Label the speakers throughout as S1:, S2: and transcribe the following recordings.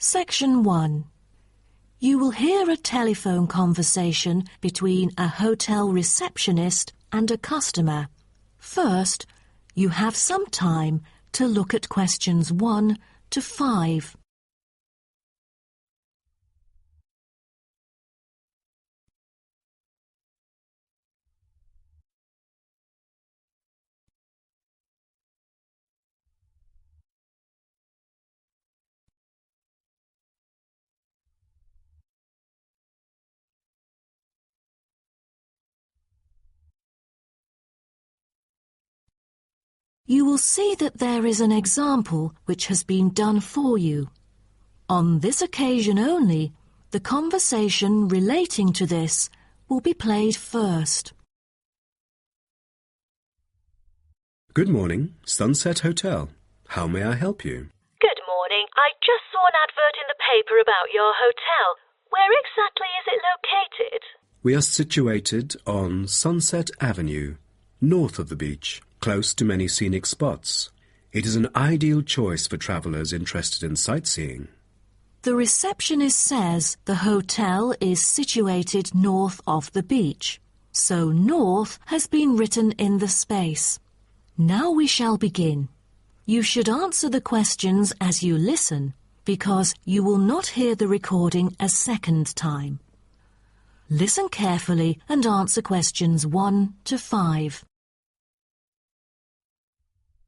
S1: Section 1. You will hear a telephone conversation between a hotel receptionist and a customer. First, you have some time to look at questions 1 to 5. You will see that there is an example which has been done for you. On this occasion only, the conversation relating to this will be played first.
S2: Good morning, Sunset Hotel. How may I help you?
S3: Good morning. I just saw an advert in the paper about your hotel. Where exactly is it located?
S2: We are situated on Sunset Avenue, north of the beach, close to many scenic spots. It is an ideal choice for travellers interested in sightseeing.
S1: The receptionist says the hotel is situated north of the beach, so north has been written in the space. Now we shall begin. You should answer the questions as you listen, because you will not hear the recording a second time. Listen carefully and answer questions 1 to 5.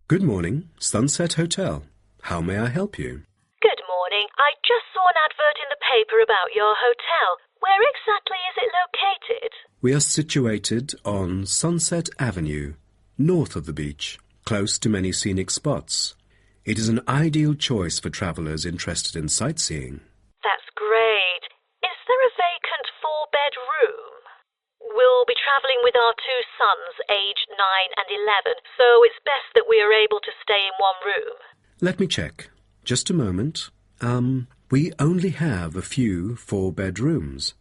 S2: Good morning, Sunset Hotel. How may I help you?
S3: Good morning. I just saw an advert in the paper about your hotel. Where exactly is it located?
S2: We are situated on Sunset Avenue, north of the beach, close to many scenic spots. It is an ideal choice for travellers interested in sightseeing.
S3: That's great. Is there a vacant 4-bed room? We'll be travelling with our 2 sons, aged 9 and 11, so it's best that we are able to stay in one room.
S2: Let me check. Just a moment. We only have a few 4-bed rooms,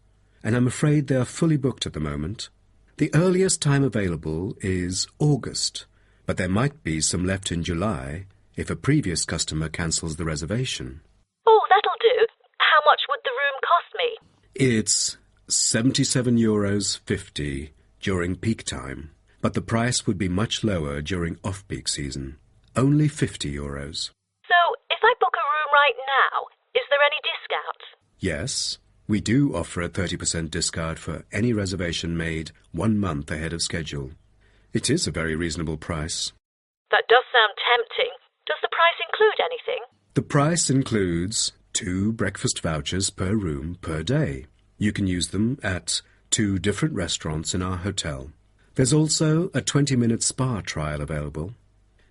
S2: and I'm afraid they are fully booked at the moment. The earliest time available is August, but there might be some left in July if a previous customer cancels the reservation.
S3: Oh, that'll do. How much would the room cost me?
S2: It's €77.50 during peak time, but the price would be much lower during off-peak season. Only €50.
S3: So, if I book a room right now, is there any discount?
S2: Yes, we do offer a 30% discount for any reservation made 1 month ahead of schedule. It is a very reasonable price.
S3: That does sound tempting. Does the price include anything?
S2: The price includes 2 breakfast vouchers per room per day. You can use them at 2 different restaurants in our hotel. There's also a 20-minute spa trial available,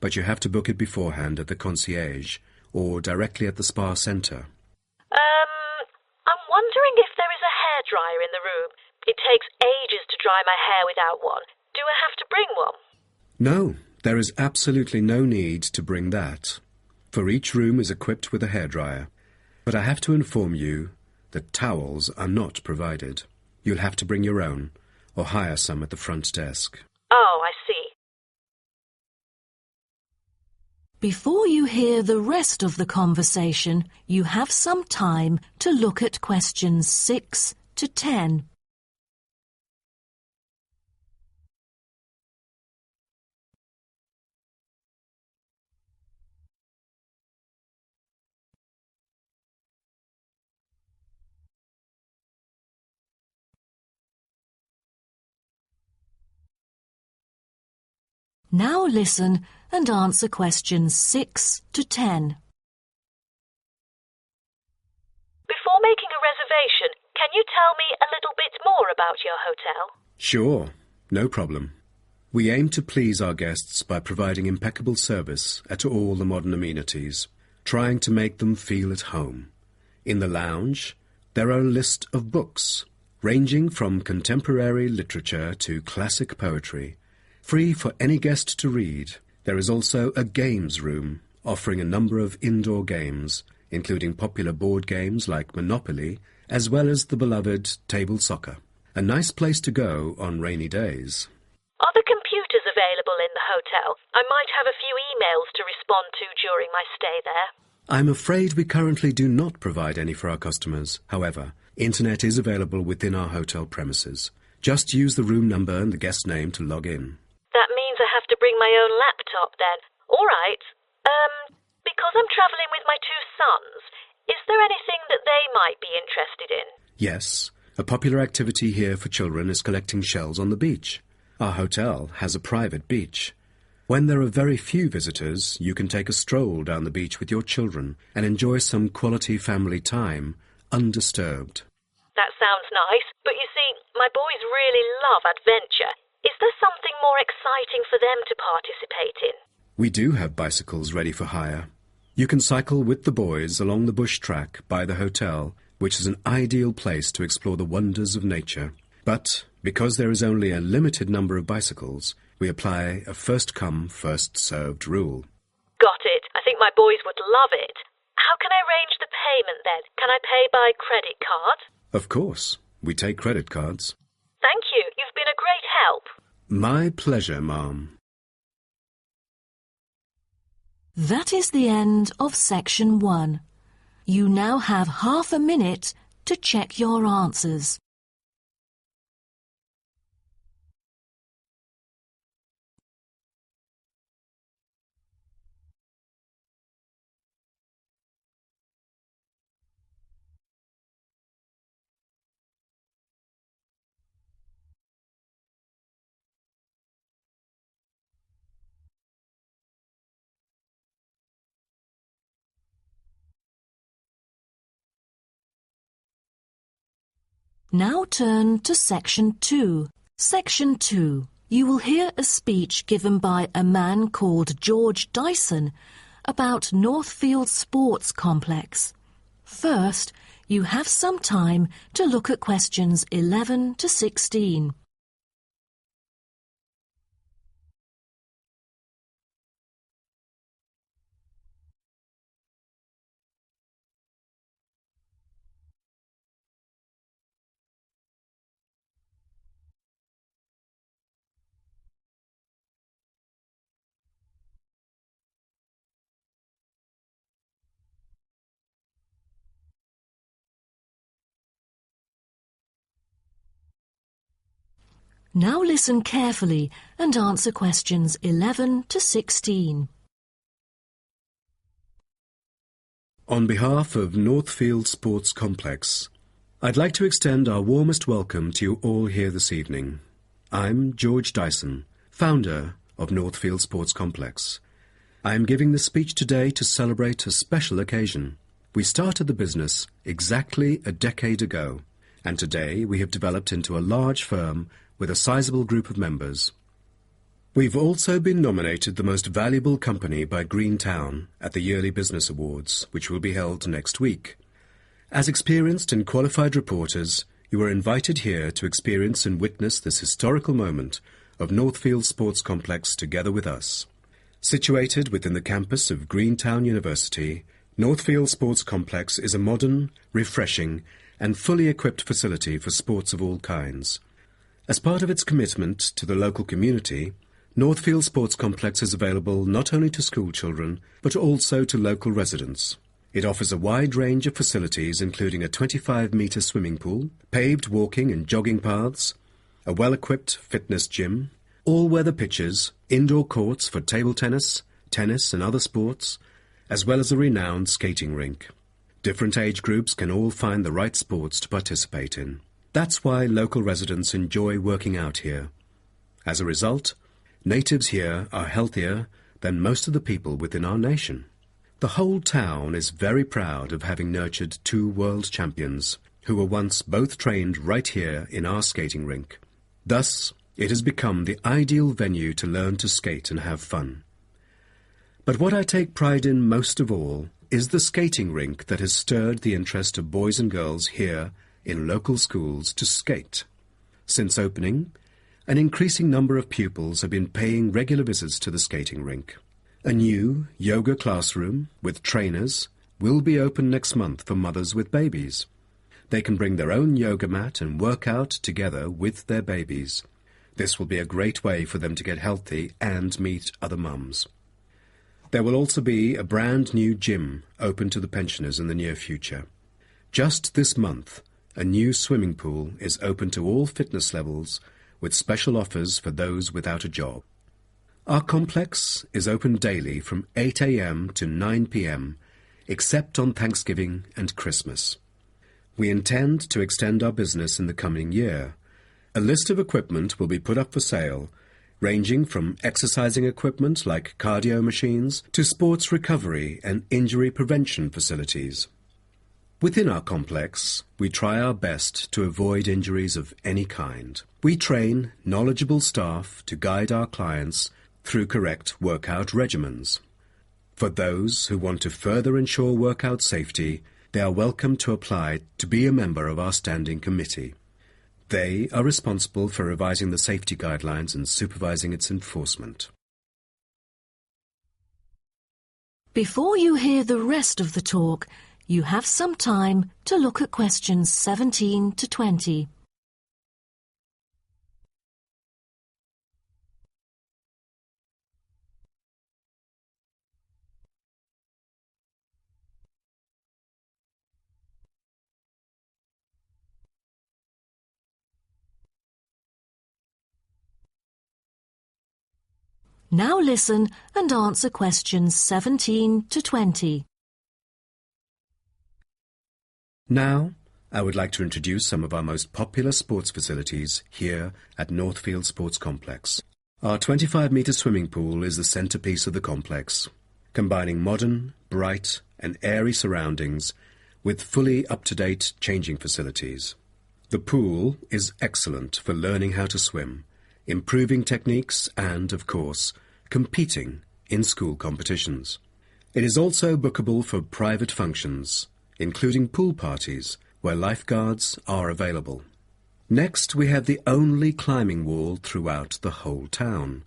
S2: but you have to book it beforehand at the concierge or directly at the spa centre.
S3: I'm wondering if there is a hairdryer in the room. It takes ages to dry my hair without one. Do I have to bring one?
S2: No, there is absolutely no need to bring that, for each room is equipped with a hairdryer. But I have to inform you that towels are not provided. You'll have to bring your own, or hire some at the front desk.
S3: Oh, I see.
S1: Before you hear the rest of the conversation, you have some time to look at questions 6 to 10. Now listen and answer questions 6 to 10.
S3: Before making a reservation, can you tell me a little bit more about your hotel?
S2: Sure, no problem. We aim to please our guests by providing impeccable service at all the modern amenities, trying to make them feel at home. In the lounge, there are a list of books, ranging from contemporary literature to classic poetry, free for any guest to read. There is also a games room, offering a number of indoor games, including popular board games like Monopoly, as well as the beloved table soccer. A nice place to go on rainy days.
S3: Are the computers available in the hotel? I might have a few emails to respond to during my stay there.
S2: I'm afraid we currently do not provide any for our customers. However, internet is available within our hotel premises. Just use the room number and the guest name to log in.
S3: That means I have to bring my own laptop then. All right. Because I'm travelling with my two sons, is there anything that they might be interested in?
S2: Yes, a popular activity here for children is collecting shells on the beach. Our hotel has a private beach. When there are very few visitors, you can take a stroll down the beach with your children and enjoy some quality family time, undisturbed.
S3: That sounds nice, but you see, my boys really love adventure. Is there something more exciting for them to participate in?
S2: We do have bicycles ready for hire. You can cycle with the boys along the bush track by the hotel, which is an ideal place to explore the wonders of nature. But because there is only a limited number of bicycles, we apply a first-come, first-served rule.
S3: Got it. I think my boys would love it. How can I arrange the payment then? Can I pay by credit card?
S2: Of course. We take credit cards.
S3: Thank you. You've been a great help.
S2: My pleasure, ma'am.
S1: That is the end of section 1. You now have half a minute to check your answers. Now turn to Section 2. Section 2. You will hear a speech given by a man called George Dyson about Northfield Sports Complex. First, you have some time to look at questions 11 to 16. Now listen carefully and answer questions 11 to 16.
S2: On behalf of Northfield Sports Complex, I'd like to extend our warmest welcome to you all here this evening. I'm George Dyson, founder of Northfield Sports Complex. I am giving this speech today to celebrate a special occasion. We started the business exactly a decade ago, and today we have developed into a large firm with a sizable group of members. We've also been nominated the most valuable company by Greentown at the Yearly Business Awards, which will be held next week. As experienced and qualified reporters, you are invited here to experience and witness this historical moment of Northfield Sports Complex together with us. Situated within the campus of Greentown University, Northfield Sports Complex is a modern, refreshing, and fully equipped facility for sports of all kinds. As part of its commitment to the local community, Northfield Sports Complex is available not only to school children, but also to local residents. It offers a wide range of facilities including a 25-metre swimming pool, paved walking and jogging paths, a well-equipped fitness gym, all-weather pitches, indoor courts for table tennis, tennis and other sports, as well as a renowned skating rink. Different age groups can all find the right sports to participate in. That's why local residents enjoy working out here. As a result, natives here are healthier than most of the people within our nation. The whole town is very proud of having nurtured two world champions, who were once both trained right here in our skating rink. Thus, it has become the ideal venue to learn to skate and have fun. But what I take pride in most of all is the skating rink that has stirred the interest of boys and girls here in local schools to skate. Since opening, an increasing number of pupils have been paying regular visits to the skating rink. A new yoga classroom with trainers will be open next month for mothers with babies. They can bring their own yoga mat and work out together with their babies. This will be a great way for them to get healthy and meet other mums. There will also be a brand new gym open to the pensioners in the near future. Just this month, a new swimming pool is open to all fitness levels with special offers for those without a job. Our complex is open daily from 8 a.m. to 9 p.m. except on Thanksgiving and Christmas. We intend to extend our business in the coming year. A list of equipment will be put up for sale, ranging from exercising equipment like cardio machines to sports recovery and injury prevention facilities. Within our complex, we try our best to avoid injuries of any kind. We train knowledgeable staff to guide our clients through correct workout regimens. For those who want to further ensure workout safety, they are welcome to apply to be a member of our standing committee. They are responsible for revising the safety guidelines and supervising its enforcement.
S1: Before you hear the rest of the talk, you have some time to look at questions 17 to 20. Now listen and answer questions 17 to 20.
S2: Now, I would like to introduce some of our most popular sports facilities here at Northfield Sports Complex. Our 25-metre swimming pool is the centrepiece of the complex, combining modern, bright and airy surroundings with fully up-to-date changing facilities. The pool is excellent for learning how to swim, improving techniques and, of course, competing in school competitions. It is also bookable for private functions, including pool parties where lifeguards are available. Next, we have the only climbing wall throughout the whole town.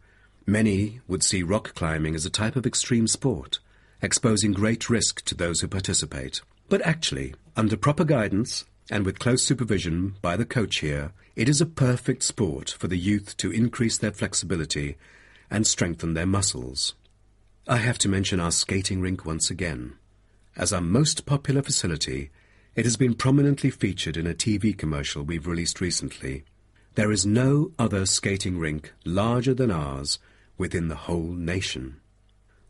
S2: Many would see rock climbing as a type of extreme sport, exposing great risk to those who participate. But actually, under proper guidance and with close supervision by the coach here, it is a perfect sport for the youth to increase their flexibility and strengthen their muscles. I have to mention our skating rink once again. As our most popular facility, it has been prominently featured in a TV commercial we've released recently. There is no other skating rink larger than ours within the whole nation.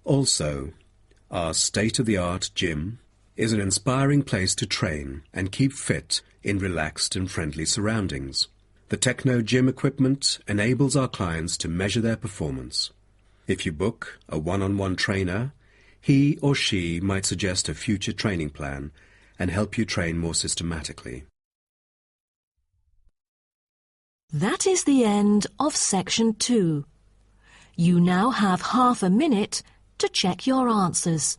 S2: Also, our state-of-the-art gym is an inspiring place to train and keep fit in relaxed and friendly surroundings. The Techno gym equipment enables our clients to measure their performance. If you book a one-on-one trainer, he or she might suggest a future training plan and help you train more systematically.
S1: That is the end of section 2. You now have half a minute to check your answers.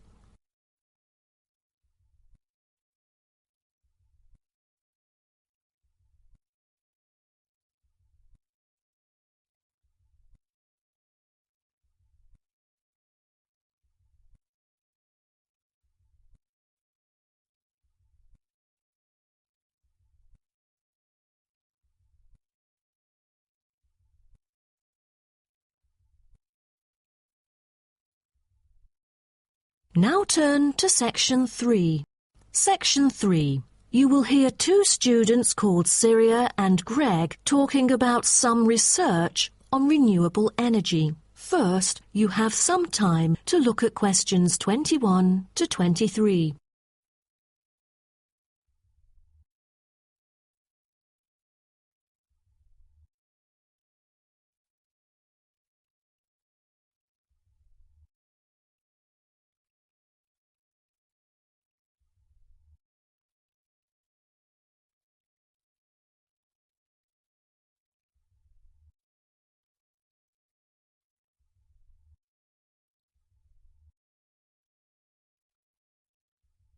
S1: Now turn to section 3. Section 3. You will hear two students called Syria and Greg talking about some research on renewable energy. First, you have some time to look at questions 21 to 23.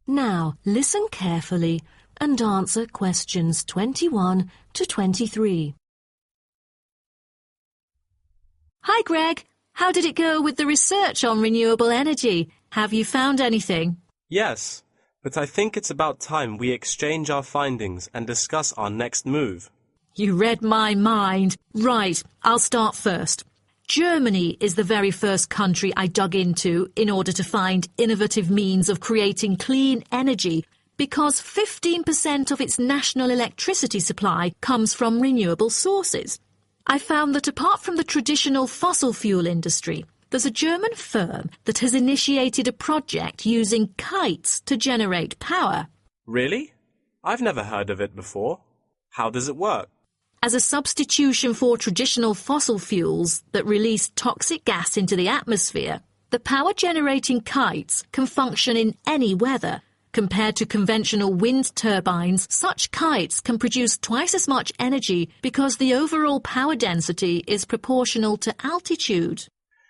S1: Now, listen carefully and answer questions 21 to 23. Hi, Greg. How did it go with the research on renewable energy? Have you found anything?
S4: Yes, but I think it's about time we exchange our findings and discuss our next move.
S1: You read my mind. Right, I'll start first. Germany is the very first country I dug into in order to find innovative means of creating clean energy, because 15% of its national electricity supply comes from renewable sources. I found that apart from the traditional fossil fuel industry, there's a German firm that has initiated a project using kites to generate power.
S4: Really? I've never heard of it before. How does it work?
S1: As a substitution for traditional fossil fuels that release toxic gas into the atmosphere, the power-generating kites can function in any weather. Compared to conventional wind turbines, such kites can produce twice as much energy because the overall power density is proportional to altitude.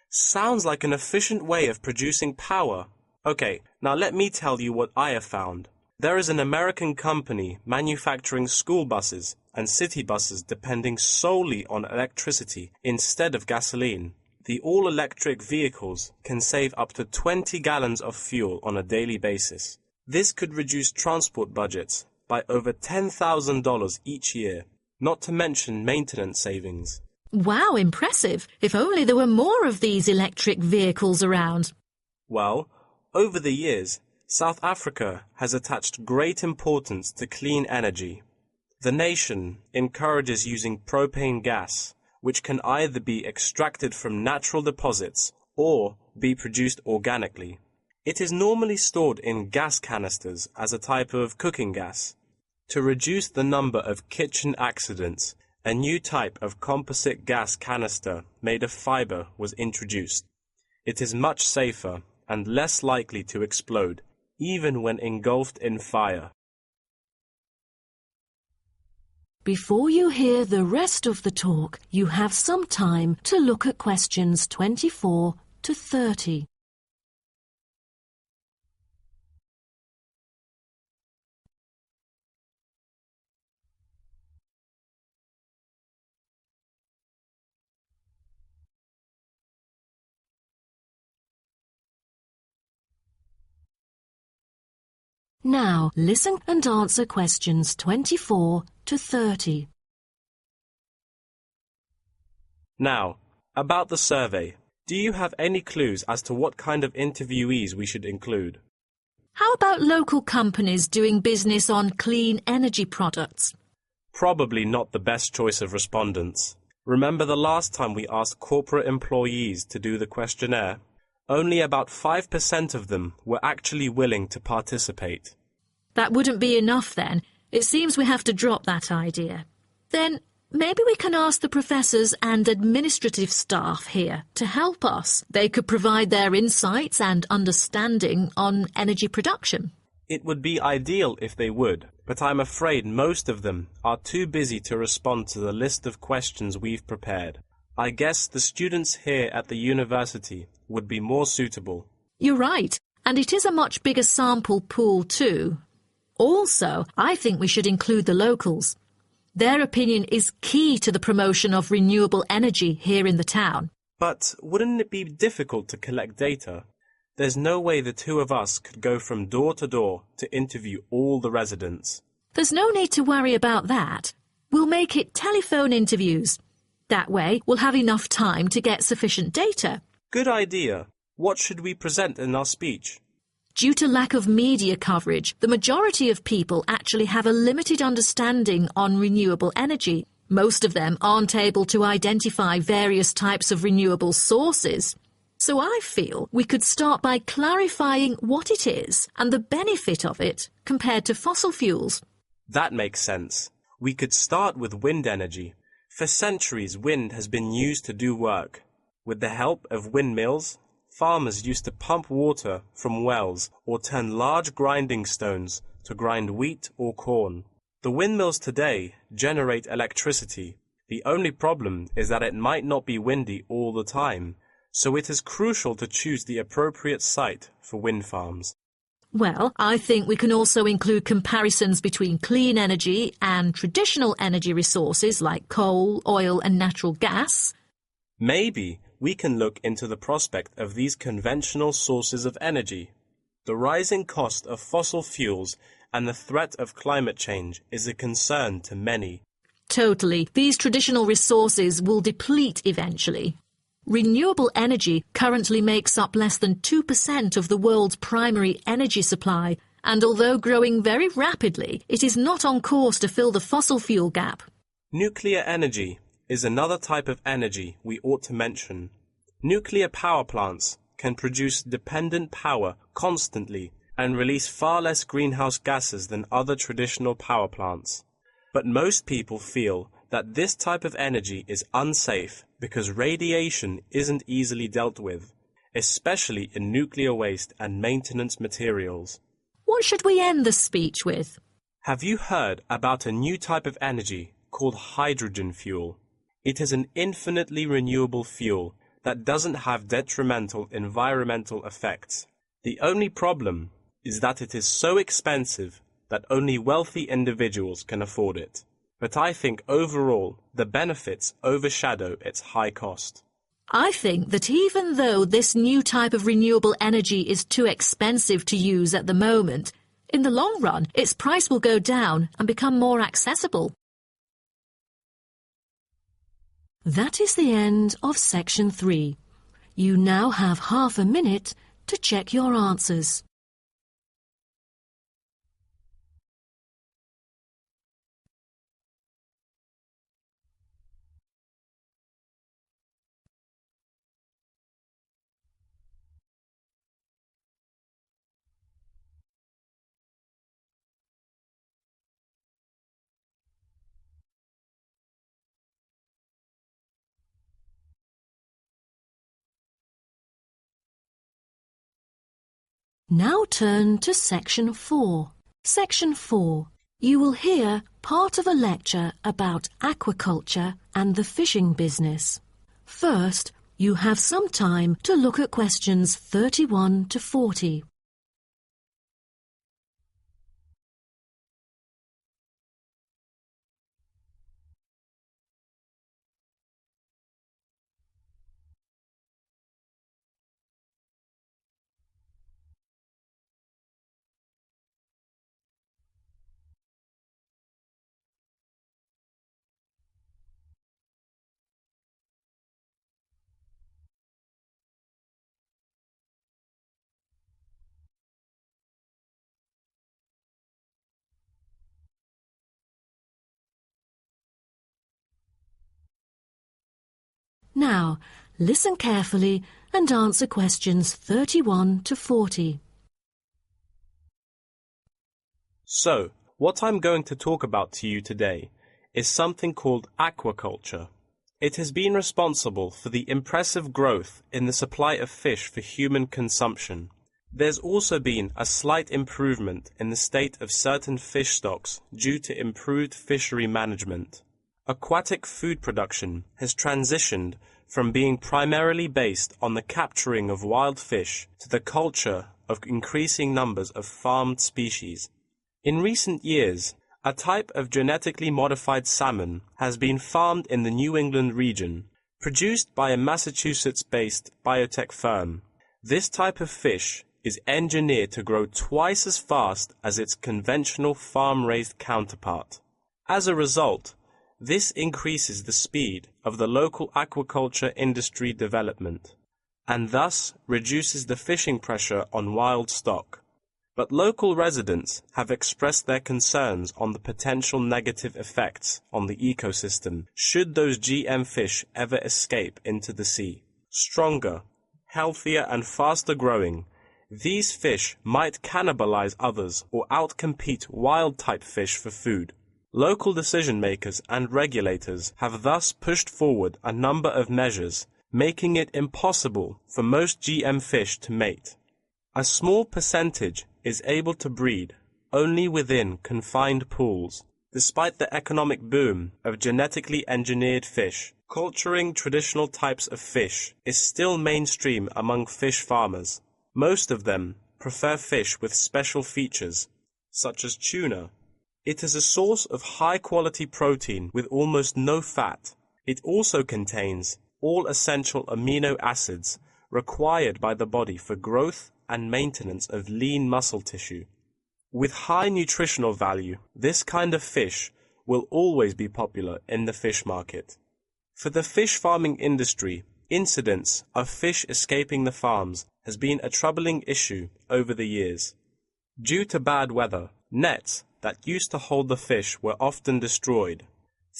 S4: Sounds like an efficient way of producing power. Okay, now let me tell you what I have found. There is an American company manufacturing school buses and city buses depending solely on electricity instead of gasoline. The all-electric vehicles can save up to 20 gallons of fuel on a daily basis. This could reduce transport budgets by over $10,000 each year, not to mention maintenance savings.
S1: Wow, impressive. If only there were more of these electric vehicles around.
S4: Well, over the years, South Africa has attached great importance to clean energy. The nation encourages using propane gas, which can either be extracted from natural deposits or be produced organically. It is normally stored in gas canisters as a type of cooking gas. To reduce the number of kitchen accidents, a new type of composite gas canister made of fiber was introduced. It is much safer and less likely to explode, even when engulfed in fire.
S1: Before you hear the rest of the talk, you have some time to look at questions 24 to 30. Now, listen and answer questions 24 to 30.
S4: Now, about the survey. Do you have any clues as to what kind of interviewees we should include?
S1: How about local companies doing business on clean energy products?
S4: Probably not the best choice of respondents. Remember the last time we asked corporate employees to do the questionnaire? Only about 5% of them were actually willing to participate.
S1: That wouldn't be enough then. It seems we have to drop that idea. Then maybe we can ask the professors and administrative staff here to help us. They could provide their insights and understanding on energy production.
S4: It would be ideal if they would, but I'm afraid most of them are too busy to respond to the list of questions we've prepared. I guess the students here at the university would be more suitable.
S1: You're right, and it is a much bigger sample pool too. Also, I think we should include the locals. Their opinion is key to the promotion of renewable energy here in the town.
S4: But wouldn't it be difficult to collect data? There's no way the two of us could go from door to door to interview all the residents.
S1: There's no need to worry about that. We'll make it telephone interviews. That way, we'll have enough time to get sufficient data.
S4: Good idea. What should we present in our speech?
S1: Due to lack of media coverage, the majority of people actually have a limited understanding on renewable energy. Most of them aren't able to identify various types of renewable sources. So I feel we could start by clarifying what it is and the benefit of it compared to fossil fuels.
S4: That makes sense. We could start with wind energy. For centuries, wind has been used to do work. With the help of windmills, farmers used to pump water from wells or turn large grinding stones to grind wheat or corn. The windmills today generate electricity. The only problem is that it might not be windy all the time, so it is crucial to choose the appropriate site for wind farms.
S1: Well, I think we can also include comparisons between clean energy and traditional energy resources like coal, oil and natural gas.
S4: Maybe we can look into the prospect of these conventional sources of energy. The rising cost of fossil fuels and the threat of climate change is a concern to many.
S1: Totally. These traditional resources will deplete eventually. Renewable energy currently makes up less than 2% of the world's primary energy supply, and although growing very rapidly, it is not on course to fill the fossil fuel gap.
S4: Nuclear energy is another type of energy we ought to mention. Nuclear power plants can produce dependent power constantly and release far less greenhouse gases than other traditional power plants. But most people feel that this type of energy is unsafe because radiation isn't easily dealt with, especially in nuclear waste and maintenance materials.
S1: What should we end the speech with?
S4: Have you heard about a new type of energy called hydrogen fuel? It is an infinitely renewable fuel that doesn't have detrimental environmental effects. The only problem is that it is so expensive that only wealthy individuals can afford it. But I think overall the benefits overshadow its high cost.
S1: I think that even though this new type of renewable energy is too expensive to use at the moment, in the long run its price will go down and become more accessible. That is the end of section 3. You now have half a minute to check your answers. Now turn to section 4. Section 4. You will hear part of a lecture about aquaculture and the fishing business. First, you have some time to look at questions 31 to 40. Now, listen carefully and answer questions 31 to 40.
S4: So, what I'm going to talk about to you today is something called aquaculture. It has been responsible for the impressive growth in the supply of fish for human consumption. There's also been a slight improvement in the state of certain fish stocks due to improved fishery management. Aquatic food production has transitioned from being primarily based on the capturing of wild fish to the culture of increasing numbers of farmed species. In recent years, a type of genetically modified salmon has been farmed in the New England region, produced by a Massachusetts-based biotech firm. This type of fish is engineered to grow twice as fast as its conventional farm-raised counterpart. As a result, this increases the speed of the local aquaculture industry development, and thus reduces the fishing pressure on wild stock. But local residents have expressed their concerns on the potential negative effects on the ecosystem should those GM fish ever escape into the sea. Stronger, healthier and faster growing, these fish might cannibalize others or outcompete wild-type fish for food. Local decision-makers and regulators have thus pushed forward a number of measures, making it impossible for most GM fish to mate. A small percentage is able to breed only within confined pools. Despite the economic boom of genetically engineered fish, culturing traditional types of fish is still mainstream among fish farmers. Most of them prefer fish with special features, such as tuna. It is a source of high-quality protein with almost no fat. It also contains all essential amino acids required by the body for growth and maintenance of lean muscle tissue. With high nutritional value, this kind of fish will always be popular in the fish market. For the fish farming industry, incidents of fish escaping the farms has been a troubling issue over the years. Due to bad weather, nets that used to hold the fish were often destroyed.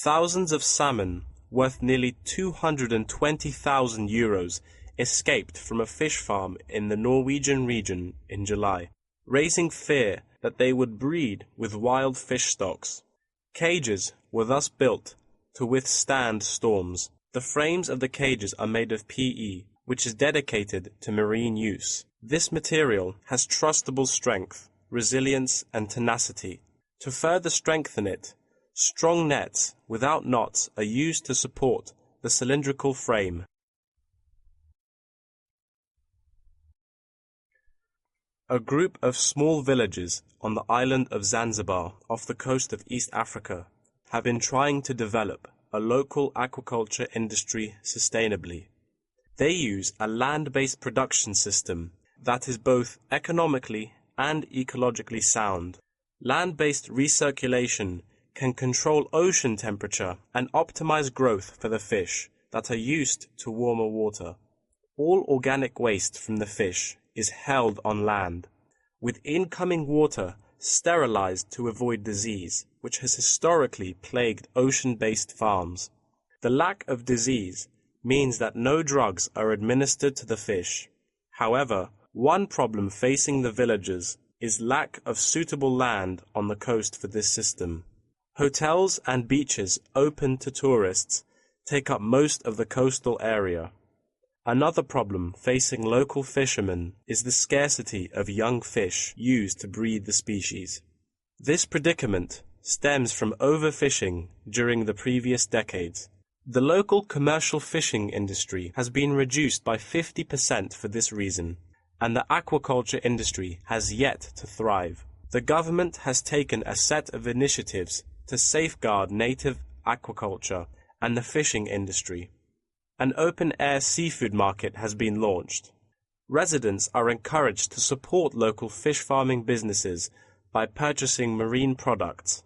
S4: Thousands of salmon, worth nearly €220,000, escaped from a fish farm in the Norwegian region in July, raising fear that they would breed with wild fish stocks. Cages were thus built to withstand storms. The frames of the cages are made of PE, which is dedicated to marine use. This material has trustable strength, resilience, and tenacity. To further strengthen it, strong nets without knots are used to support the cylindrical frame. A group of small villages on the island of Zanzibar off the coast of East Africa have been trying to develop a local aquaculture industry sustainably. They use a land-based production system that is both economically and ecologically sound. Land-based recirculation can control ocean temperature and optimize growth for the fish that are used to warmer water. All organic waste from the fish is held on land, with incoming water sterilized to avoid disease, which has historically plagued ocean-based farms. The lack of disease means that no drugs are administered to the fish. However, one problem facing the villagers is lack of suitable land on the coast for this system. Hotels and beaches open to tourists take up most of the coastal area. Another problem facing local fishermen is the scarcity of young fish used to breed the species. This predicament stems from overfishing during the previous decades. The local commercial fishing industry has been reduced by 50% for this reason, and the aquaculture industry has yet to thrive. The government has taken a set of initiatives to safeguard native aquaculture and the fishing industry. An open-air seafood market has been launched. Residents are encouraged to support local fish farming businesses by purchasing marine products.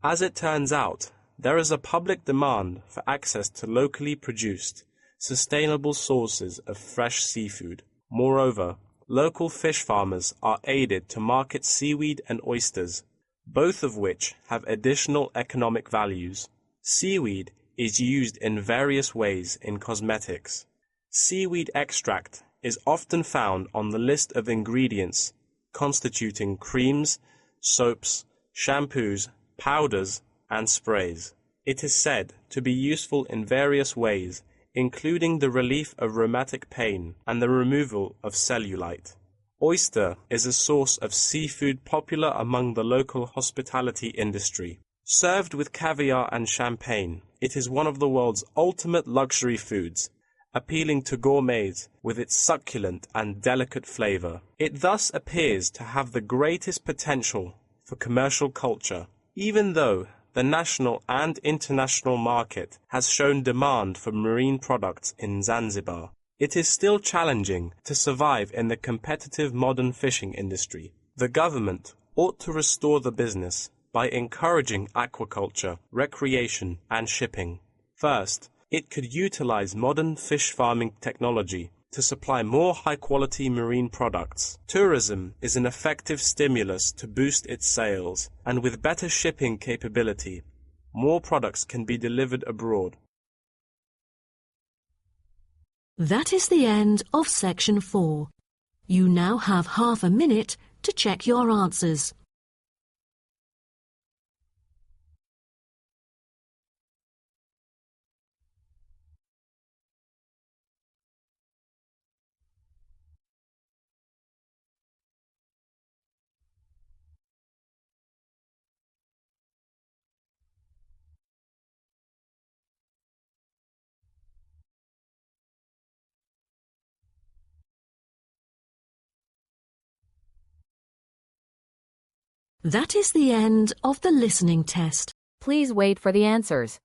S4: As it turns out, there is a public demand for access to locally produced, sustainable sources of fresh seafood. Moreover, local fish farmers are aided to market seaweed and oysters, both of which have additional economic values. Seaweed is used in various ways in cosmetics. Seaweed extract is often found on the list of ingredients constituting creams, soaps, shampoos, powders, and sprays. It is said to be useful in various ways, including the relief of rheumatic pain and the removal of cellulite. Oyster is a source of seafood popular among the local hospitality industry. Served with caviar and champagne, it is one of the world's ultimate luxury foods, appealing to gourmets with its succulent and delicate flavor. It thus appears to have the greatest potential for commercial culture, even though the national and international market has shown demand for marine products in Zanzibar. It is still challenging to survive in the competitive modern fishing industry. The government ought to restore the business by encouraging aquaculture, recreation, and shipping. First, it could utilize modern fish farming technology to supply more high-quality marine products. Tourism is an effective stimulus to boost its sales, and with better shipping capability, more products can be delivered abroad.
S1: That is the end of section 4. You now have half a minute to check your answers. That is the end of the listening test.
S5: Please wait for the answers.